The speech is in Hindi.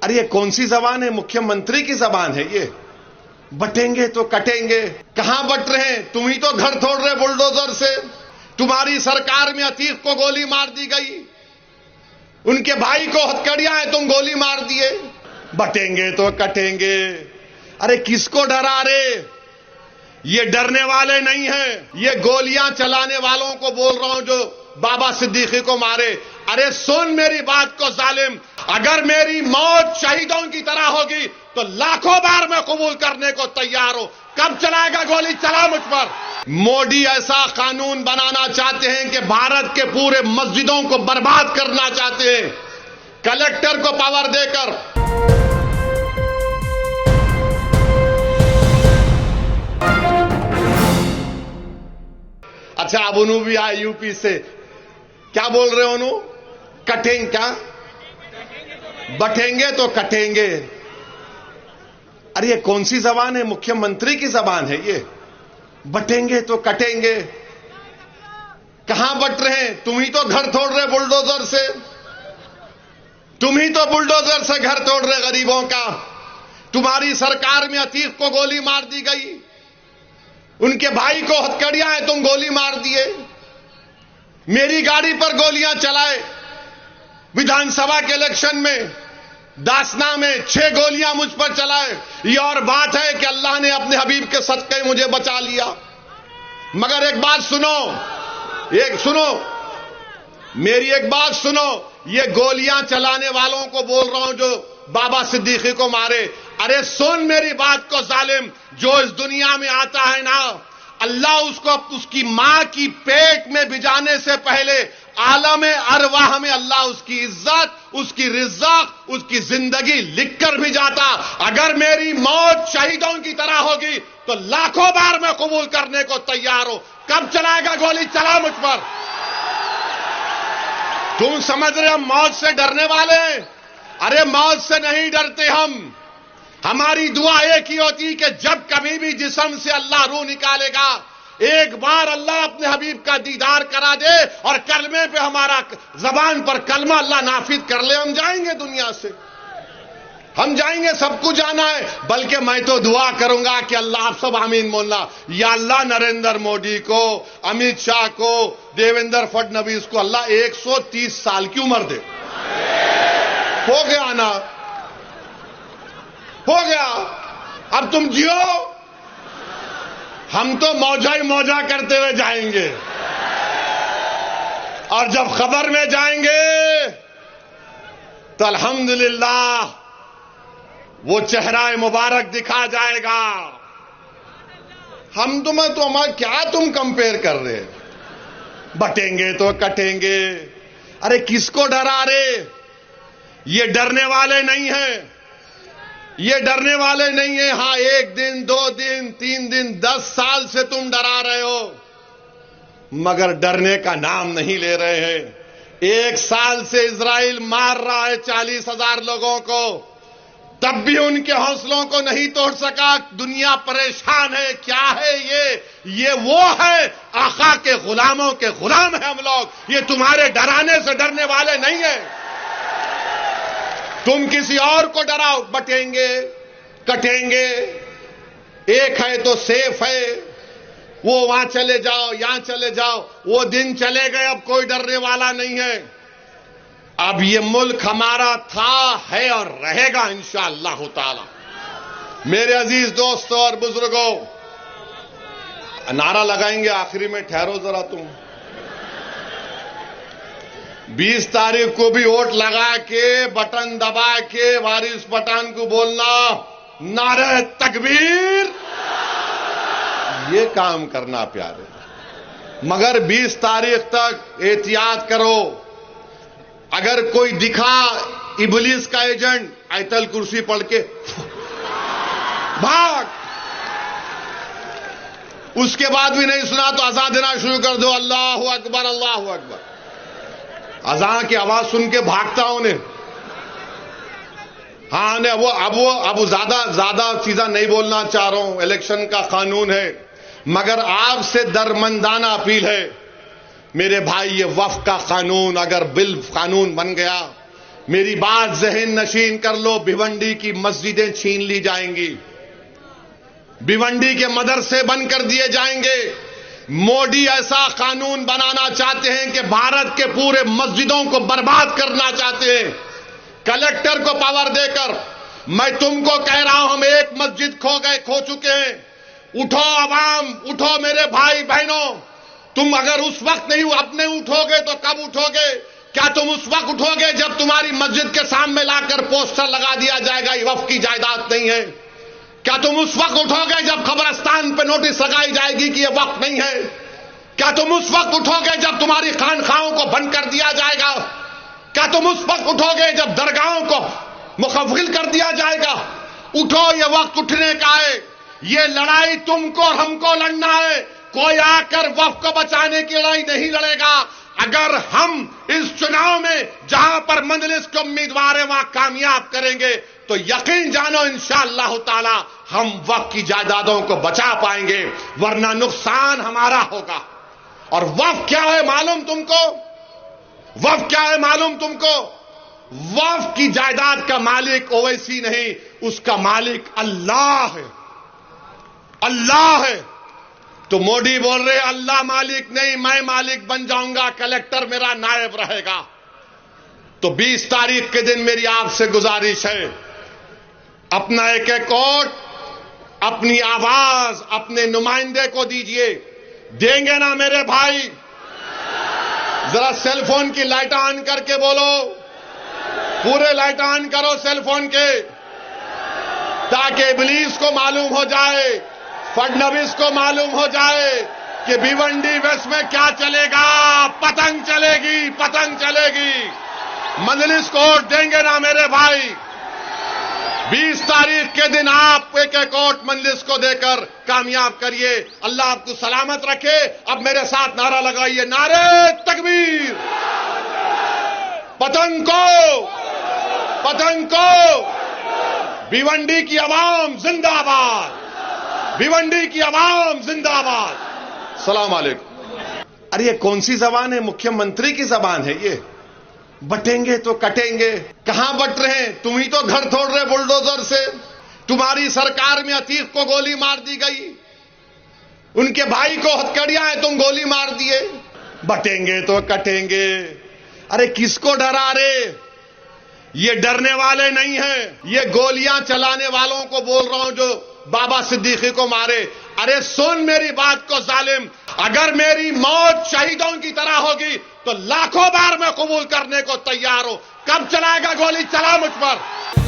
अरे ये कौन सी जबान है? मुख्यमंत्री की जबान है ये। बटेंगे तो कटेंगे। कहां बट रहे हैं? तुम ही तो घर तोड़ रहे बुलडोजर से। तुम्हारी सरकार में अतीक को गोली मार दी गई, उनके भाई को हथकड़ियां है, तुम गोली मार दिए। बटेंगे तो कटेंगे। अरे किसको डरा रे? ये डरने वाले नहीं हैं, ये गोलियां चलाने वालों को बोल रहा हूं जो बाबा सिद्दीकी को मारे। अरे सुन मेरी बात को जालिम, अगर मेरी मौत शहीदों की तरह होगी तो लाखों बार मैं कबूल करने को तैयार हूं। कब चलाएगा गोली? चला मुझ पर। मोदी ऐसा कानून बनाना चाहते हैं कि भारत के पूरे मस्जिदों को बर्बाद करना चाहते हैं, कलेक्टर को पावर देकर। अच्छा, अब उन्हों भी आए यूपी से, क्या बोल रहे हो उन्हों? कटेंगे क्या? बटेंगे तो कटेंगे। अरे ये कौन सी जबान है? मुख्यमंत्री की जबान है ये। बटेंगे तो कटेंगे। कहां बट रहे हैं? तुम ही तो घर तोड़ रहे बुलडोजर से। तुम ही तो बुलडोजर से घर तोड़ रहे गरीबों का। तुम्हारी सरकार में अतीक को गोली मार दी गई, उनके भाई को हथकड़ियां है, तुम गोली मार दिए। मेरी गाड़ी पर गोलियां चलाए। विधानसभा के इलेक्शन में दासना में 6 गोलियां मुझ पर चलाए। ये और बात है कि अल्लाह ने अपने हबीब के सदक़े मुझे बचा लिया। मगर एक बात सुनो, मेरी एक बात सुनो। ये गोलियां चलाने वालों को बोल रहा हूं जो बाबा सिद्दीकी को मारे। अरे सुन मेरी बात को जालिम, जो इस दुनिया में आता है ना, अल्लाह उसको उसकी मां की पेट में भिजाने से पहले आलम अरवाह में अल्लाह उसकी इज्जत, उसकी रिज़्क़, उसकी जिंदगी लिख कर भी जाता। अगर मेरी मौत शहीदों की तरह होगी तो लाखों बार मैं कबूल करने को तैयार हूं। कब चलाएगा गोली? चला मुझ पर। तुम समझ रहे हम मौत से डरने वाले हैं? अरे मौत से नहीं डरते हम। हमारी दुआ एक ही होती कि जब कभी भी जिस्म से अल्लाह रूह निकालेगा, एक बार अल्लाह अपने हबीब का दीदार करा दे और कलमे पे हमारा जबान पर कलमा अल्लाह नाफिज कर ले, हम जाएंगे दुनिया से। हम जाएंगे, सबको जाना है। बल्कि मैं तो दुआ करूंगा कि अल्लाह, आप सब आमीन बोलना, या अल्लाह नरेंद्र मोदी को, अमित शाह को, देवेंद्र फडणवीस को अल्लाह 130 साल की उम्र दे। हो गया ना, हो गया। अब तुम जियो, हम तो मौजा ही मौजा करते हुए जाएंगे। और जब खबर में जाएंगे तो अल्हम्दुलिल्लाह वो चेहरा मुबारक दिखा जाएगा। हम तुम्हें तो हमारा क्या तुम कंपेयर कर रहे? बटेंगे तो कटेंगे। अरे किसको डरा रे? ये डरने वाले नहीं हैं, ये डरने वाले नहीं है। हां, 1 दिन 2 दिन 3 दिन 10 साल से तुम डरा रहे हो, मगर डरने का नाम नहीं ले रहे हैं। 1 साल से इजराइल मार रहा है 40,000 लोगों को, तब भी उनके हौसलों को नहीं तोड़ सका। दुनिया परेशान है। क्या है ये वो है आका के गुलामों के गुलाम है हम लोग। ये तुम्हारे डराने से डरने वाले नहीं है। तुम किसी और को डराओ, बटेंगे कटेंगे। एक है तो सेफ है, वो वहां चले जाओ, यहां चले जाओ। वो दिन चले गए, अब कोई डरने वाला नहीं है। अब ये मुल्क हमारा था, है और रहेगा इंशाअल्लाह ताला। मेरे अजीज दोस्तों और बुजुर्गों, नारा लगाएंगे आखिरी में, ठहरो जरा तुम। 20 तारीख को भी वोट लगा के, बटन दबा के वारिस पठान को बोलना नारे तकबीर, ये काम करना प्यारे। मगर 20 तारीख तक एहतियात करो। अगर कोई दिखा इबलीस का एजेंट, आयतल कुर्सी पढ़ के भाग। उसके बाद भी नहीं सुना तो अज़ान देना शुरू कर दो, अल्लाहु अकबर अल्लाहु अकबर। अज़ान की आवाज सुन के भागता हूं उन्हें। हाँ, ने अब ज्यादा चीजें नहीं बोलना चाह रहा हूं, इलेक्शन का कानून है। मगर आपसे दरमंदाना अपील है मेरे भाई, ये वक्फ का कानून अगर बिल कानून बन गया, मेरी बात ज़हन नशीन कर लो, भिवंडी की मस्जिदें छीन ली जाएंगी, भिवंडी के मदरसे बंद कर दिए जाएंगे। मोदी ऐसा कानून बनाना चाहते हैं कि भारत के पूरे मस्जिदों को बर्बाद करना चाहते हैं, कलेक्टर को पावर देकर। मैं तुमको कह रहा हूं, हम एक मस्जिद खो चुके हैं। उठो अवाम, उठो मेरे भाई बहनों। तुम अगर उस वक्त नहीं अपने उठोगे तो कब उठोगे? क्या तुम उस वक्त उठोगे जब तुम्हारी मस्जिद के सामने लाकर पोस्टर लगा दिया जाएगा ये वक्फ की जायदाद नहीं है? क्या तुम उस वक्त उठोगे जब कब्रिस्तान पे नोटिस लगाई जाएगी कि यह वक्फ नहीं है? क्या तुम उस वक्त उठोगे जब तुम्हारी खानखाहों को बंद कर दिया जाएगा? क्या तुम उस वक्त उठोगे जब दरगाहों को मुखफ़िल कर दिया जाएगा? उठो, ये वक्त उठने का है। ये लड़ाई तुमको और हमको लड़ना है। कोई आकर वक्फ को बचाने की लड़ाई नहीं लड़ेगा। अगर हम इस चुनाव में जहां पर मजलिस के उम्मीदवार हैं वहां कामयाब करेंगे तो यकीन जानो इंशाअल्लाह ताला हम वक्फ की जायदादों को बचा पाएंगे, वरना नुकसान हमारा होगा। और वक्फ क्या है मालूम तुमको? वक्फ क्या है मालूम तुमको? वक्फ की जायदाद का मालिक ओवैसी नहीं, उसका मालिक अल्लाह है। अल्लाह है। तो मोदी बोल रहे अल्लाह मालिक नहीं, मैं मालिक बन जाऊंगा, कलेक्टर मेरा नायब रहेगा। तो 20 तारीख के दिन मेरी आपसे गुजारिश है, अपना एक एक वोट, अपनी आवाज अपने नुमाइंदे को दीजिए। देंगे ना मेरे भाई? जरा सेलफोन की लाइट ऑन करके बोलो, पूरे लाइट ऑन करो सेलफोन के, ताकि इब्लीस को मालूम हो जाए, फडणवीस को मालूम हो जाए कि भिवंडी वेस्ट में क्या चलेगा। पतंग चलेगी, पतंग चलेगी। मजलिस को वोट देंगे ना मेरे भाई? 20 तारीख के दिन आप एक एक वोट मजलिस को देकर कामयाब करिए। अल्लाह आपको सलामत रखे। अब मेरे साथ नारा लगाइए, नारे तकबीर। पतंग को, पतंग को। भिवंडी की आवाम जिंदाबाद, भिवंडी की आवाम जिंदाबाद। सलाम अलैकुम। अरे ये कौन सी जबान है? मुख्यमंत्री की जबान है ये। बटेंगे तो कटेंगे। कहां बट रहे हैं? तुम ही तो घर तोड़ रहे बुलडोजर से। तुम्हारी सरकार में अतीक को गोली मार दी गई, उनके भाई को हथकड़ियां हैं, तुम गोली मार दिए। बटेंगे तो कटेंगे। अरे किसको डरा रे? ये डरने वाले नहीं हैं, ये गोलियां चलाने वालों को बोल रहा हूं जो बाबा सिद्दीकी को मारे। अरे सुन मेरी बात को जालिम, अगर मेरी मौत शहीदों की तरह होगी तो लाखों बार मैं कबूल करने को तैयार हूं। कब चलाएगा गोली? चला मुझ पर।